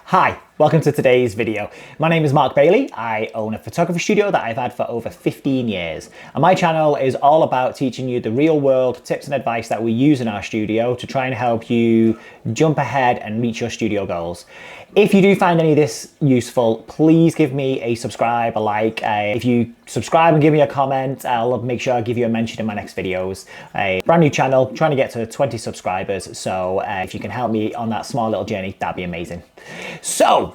Hi, welcome to today's video. My name is Mark Bailey. I own a photography studio that I've had for over 15 years. And my channel is all about teaching you the real world tips and advice that we use in our studio to try and help you jump ahead and reach your studio goals. If you do find any of this useful, please give me a subscribe, a like. If you subscribe and give me a comment, I'll make sure I give you a mention in my next videos. A brand new channel, trying to get to 20 subscribers. So if you can help me on that small little journey, that'd be amazing. So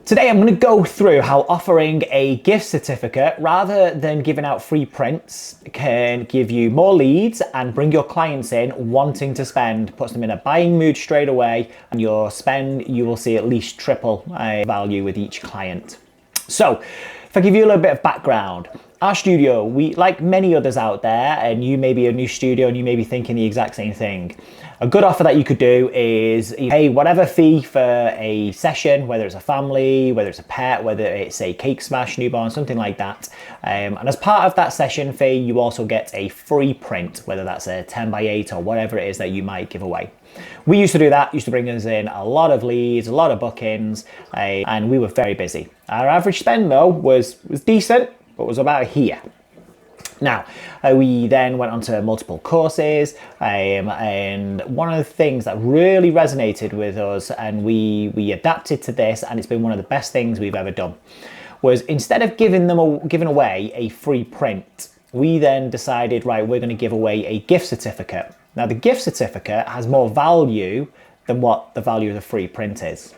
today I'm going to go through how offering a gift certificate rather than giving out free prints can give you more leads and bring your clients in wanting to spend, puts them in a buying mood straight away, and your spend you will see at least triple value with each client. So if I give you a little bit of background, our studio, we like many others out there, and you may be a new studio and you may be thinking the exact same thing. A good offer that you could do is pay whatever fee for a session, whether it's a family, whether it's a pet, whether it's a cake smash, newborn, something like that. And as part of that session fee, you also get a free print, whether that's a 10x8 or whatever it is that you might give away. We used to do that, used to bring us in a lot of leads, a lot of bookings, and we were very busy. Our average spend though was decent, but was about here. Now, we then went on to multiple courses, and one of the things that really resonated with us, and we adapted to this, and it's been one of the best things we've ever done, was instead of giving away a free print, we then decided, right, we're going to give away a gift certificate. Now, the gift certificate has more value than what the value of the free print is.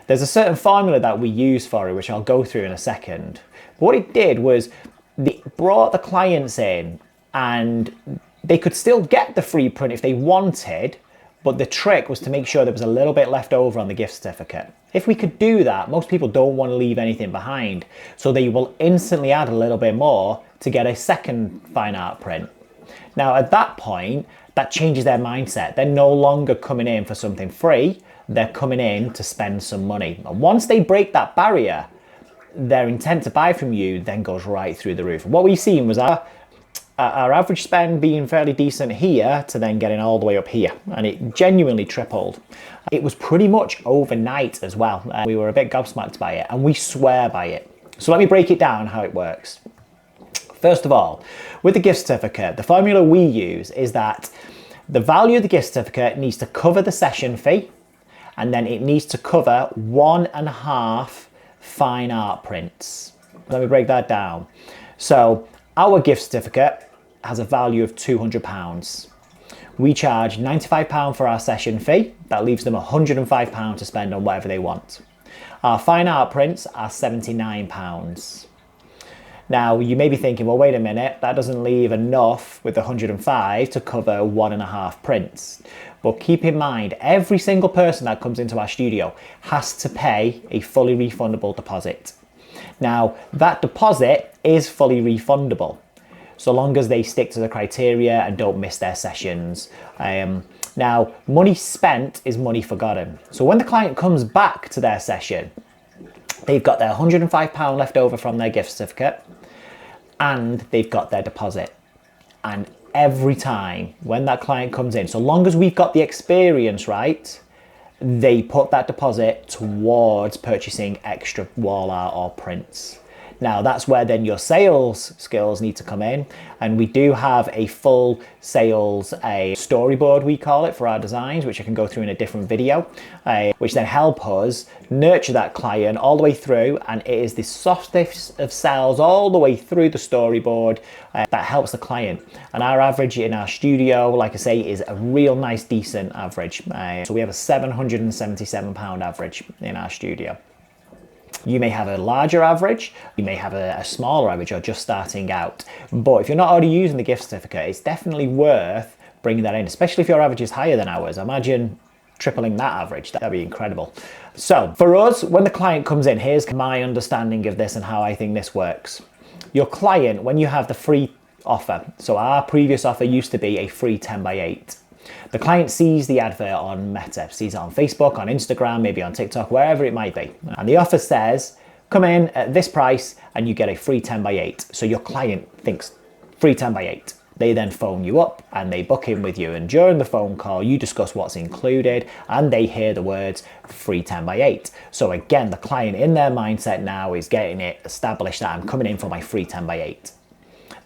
There's a certain formula that we use for it, which I'll go through in a second. But what it did was they brought the clients in and they could still get the free print if they wanted, but the trick was to make sure there was a little bit left over on the gift certificate. If we could do that, most people don't want to leave anything behind, so they will instantly add a little bit more to get a second fine art print. Now at that point, that changes their mindset. They're no longer coming in for something free, they're coming in to spend some money. And once they break that barrier, their intent to buy from you then goes right through the roof. What we've seen was our average spend being fairly decent here to then getting all the way up here, and it genuinely tripled. It was pretty much overnight as well. We were a bit gobsmacked by it, and we swear by it. So let me break it down how it works. First of all, with the gift certificate, the formula we use is that the value of the gift certificate needs to cover the session fee, and then it needs to cover 1.5 fine art prints. Let me break that down. So our gift certificate has a value of £200. We charge £95 for our session fee. That leaves them £105 to spend on whatever they want. Our fine art prints are £79. Now you may be thinking, well, wait a minute, that doesn't leave enough with the 105 to cover 1.5 prints. But keep in mind, every single person that comes into our studio has to pay a fully refundable deposit. Now that deposit is fully refundable, so long as they stick to the criteria and don't miss their sessions. Now, money spent is money forgotten. So when the client comes back to their session, they've got their £105 left over from their gift certificate, and they've got their deposit. And every time when that client comes in, so long as we've got the experience right, they put that deposit towards purchasing extra wall art or prints. Now that's where then your sales skills need to come in, and we do have a full sales storyboard, we call it, for our designs, which I can go through in a different video, which then help us nurture that client all the way through, and it is the softest of sales all the way through the storyboard that helps the client. And our average in our studio, like I say, is a real nice decent average. So we have a £777 average in our studio. You may have a larger average, you may have a smaller average, or just starting out. But if you're not already using the gift certificate, it's definitely worth bringing that in, especially if your average is higher than ours. Imagine tripling that average, that'd be incredible. So for us, when the client comes in, here's my understanding of this and how I think this works. Your client, when you have the free offer, so our previous offer used to be a free 10x8. The client sees the advert on Meta, sees it on Facebook, on Instagram, maybe on TikTok, wherever it might be. And the offer says, come in at this price and you get a free 10x8. So your client thinks free 10x8. They then phone you up and they book in with you, and during the phone call you discuss what's included and they hear the words free 10x8. So again, the client in their mindset now is getting it established that I'm coming in for my free 10x8.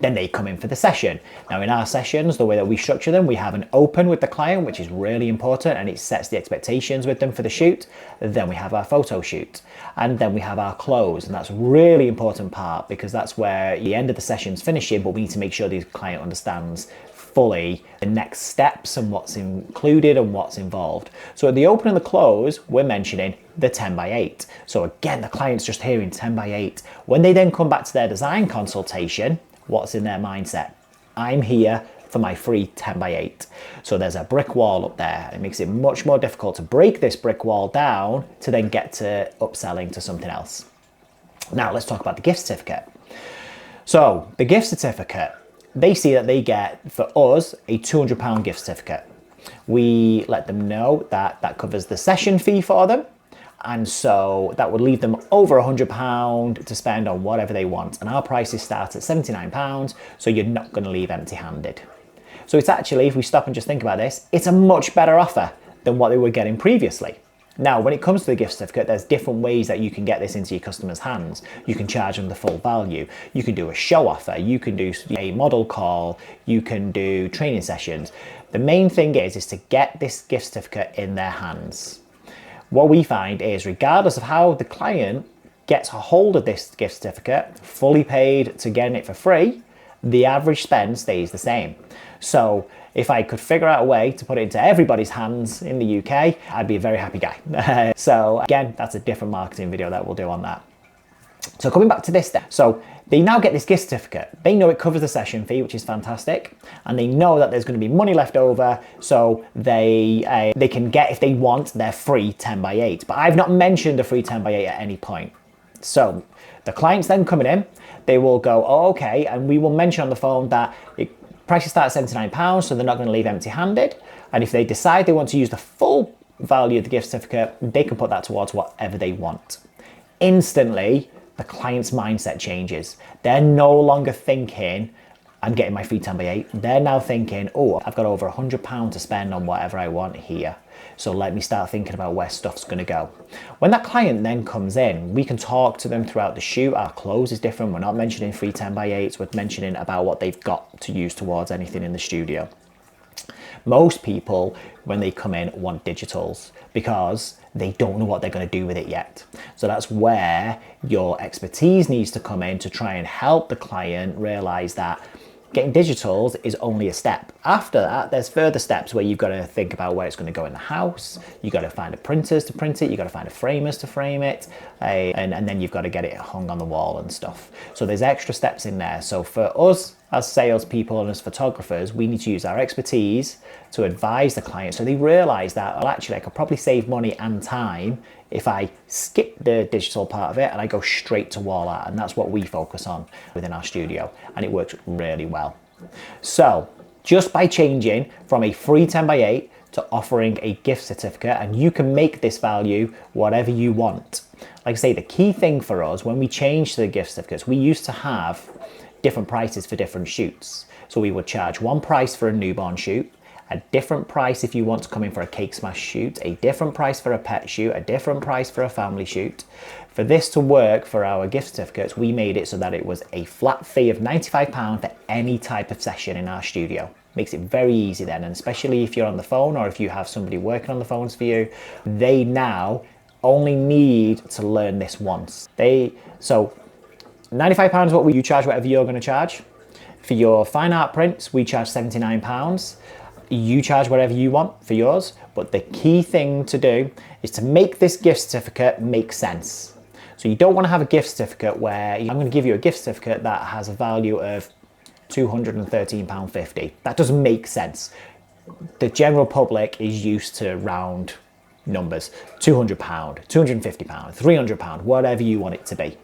Then they come in for the session. Now in our sessions, the way that we structure them, we have an open with the client, which is really important, and it sets the expectations with them for the shoot. Then we have our photo shoot, and then we have our close, and that's a really important part because that's where the end of the session's finishing, but we need to make sure the client understands fully the next steps and what's included and what's involved. So at the open and the close, we're mentioning the 10x8. So again, the client's just hearing 10x8. When they then come back to their design consultation, what's in their mindset? I'm here for my free 10x8. So there's a brick wall up there. It makes it much more difficult to break this brick wall down to then get to upselling to something else. Now let's talk about the gift certificate. So the gift certificate, they see that they get, for us, a £200 gift certificate. We let them know that that covers the session fee for them. And so that would leave them over £100 to spend on whatever they want. And our prices start at £79, so you're not going to leave empty-handed. So it's actually, if we stop and just think about this, it's a much better offer than what they were getting previously. Now, when it comes to the gift certificate, there's different ways that you can get this into your customers' hands. You can charge them the full value. You can do a show offer. You can do a model call. You can do training sessions. The main thing is to get this gift certificate in their hands. What we find is, regardless of how the client gets a hold of this gift certificate, fully paid to getting it for free, the average spend stays the same. So if I could figure out a way to put it into everybody's hands in the UK, I'd be a very happy guy. So again, that's a different marketing video that we'll do on that. So coming back to this then, so they now get this gift certificate. They know it covers the session fee, which is fantastic, and they know that there's going to be money left over, so they can get, if they want, their free 10x8. But I've not mentioned the free 10x8 at any point. So the client's then coming in, they will go, oh, okay, and we will mention on the phone that prices start at £79, so they're not going to leave empty-handed. And if they decide they want to use the full value of the gift certificate, they can put that towards whatever they want. Instantly, the client's mindset changes. They're no longer thinking, I'm getting my free 10x8. They're now thinking, oh, I've got over £100 to spend on whatever I want here. So let me start thinking about where stuff's gonna go. When that client then comes in, we can talk to them throughout the shoot. Our close is different. We're not mentioning free 10x8s. We're mentioning about what they've got to use towards anything in the studio. Most people, when they come in, want digitals because they don't know what they're going to do with it yet. So that's where your expertise needs to come in to try and help the client realize that getting digitals is only a step. After that, there's further steps where you've got to think about where it's going to go in the house. You've got to find a printers to print it. You've got to find a framers to frame it. And then you've got to get it hung on the wall and stuff. So there's extra steps in there. So for us as salespeople and as photographers, we need to use our expertise to advise the client so they realize that, well, actually, I could probably save money and time if I skip the digital part of it and I go straight to wall art. And that's what we focus on within our studio. And it works really well. So just by changing from a free 10x8 to offering a gift certificate, and you can make this value whatever you want. Like I say, the key thing for us when we changed to the gift certificates, we used to have different prices for different shoots. So we would charge one price for a newborn shoot, a different price if you want to come in for a cake smash shoot, a different price for a pet shoot, a different price for a family shoot. For this to work for our gift certificates, we made it so that it was a flat fee of £95 for any type of session in our studio. Makes it very easy then, and especially if you're on the phone or if you have somebody working on the phones for you, they now only need to learn this once. So £95 is what you charge, whatever you're going to charge. For your fine art prints, we charge £79. You charge whatever you want for yours, but the key thing to do is to make this gift certificate make sense. So you don't want to have a gift certificate where I'm going to give you a gift certificate that has a value of £213.50. That doesn't make sense. The general public is used to round numbers. £200, £250, £300, whatever you want it to be.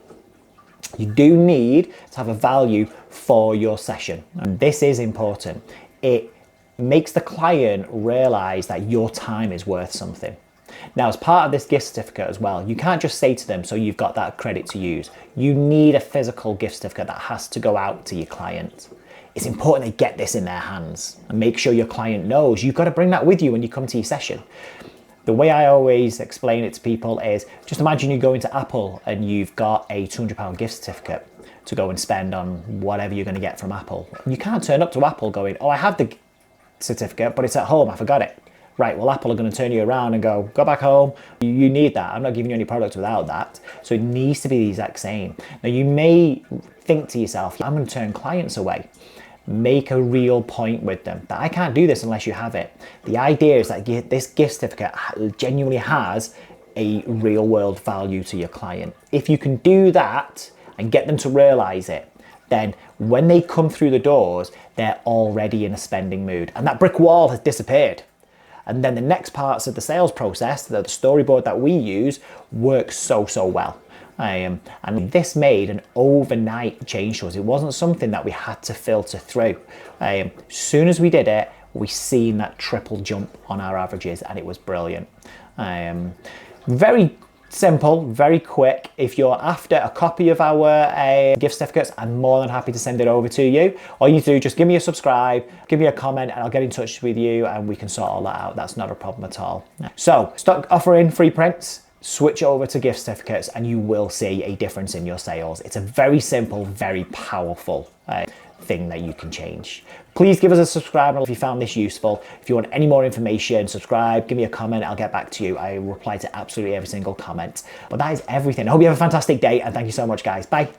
You do need to have a value for your session. And this is important. It makes the client realize that your time is worth something. Now, as part of this gift certificate as well, you can't just say to them, so you've got that credit to use. You need a physical gift certificate that has to go out to your client. it's important they get this in their hands and make sure your client knows. You've got to bring that with you when you come to your session. The way I always explain it to people is, just imagine you go into Apple and you've got a £200 gift certificate to go and spend on whatever you're going to get from Apple. You can't turn up to Apple going, oh, I have the certificate, but it's at home, I forgot it. Right, well, Apple are going to turn you around and go back home. You need that. I'm not giving you any product without that. So it needs to be the exact same. Now, you may think to yourself, I'm going to turn clients away. Make a real point with them that I can't do this unless you have it. The idea is that this gift certificate genuinely has a real world value to your client. If you can do that and get them to realize it, then when they come through the doors, they're already in a spending mood and that brick wall has disappeared. And then the next parts of the sales process, the storyboard that we use, works so well. And this made an overnight change to us. It wasn't something that we had to filter through. As soon as we did it, we seen that triple jump on our averages, and it was brilliant. Very simple, very quick. If you're after a copy of our gift certificates, I'm more than happy to send it over to you. All you need to do, just give me a subscribe, give me a comment, and I'll get in touch with you and we can sort all that out. That's not a problem at all. So, stop offering free prints, switch over to gift certificates, and you will see a difference in your sales. It's a very simple, very powerful thing that you can change. Please give us a subscribe if you found this useful. If you want any more information, subscribe, give me a comment, I'll get back to you. I reply to absolutely every single comment. But that is everything. I hope you have a fantastic day, and thank you so much, guys. Bye.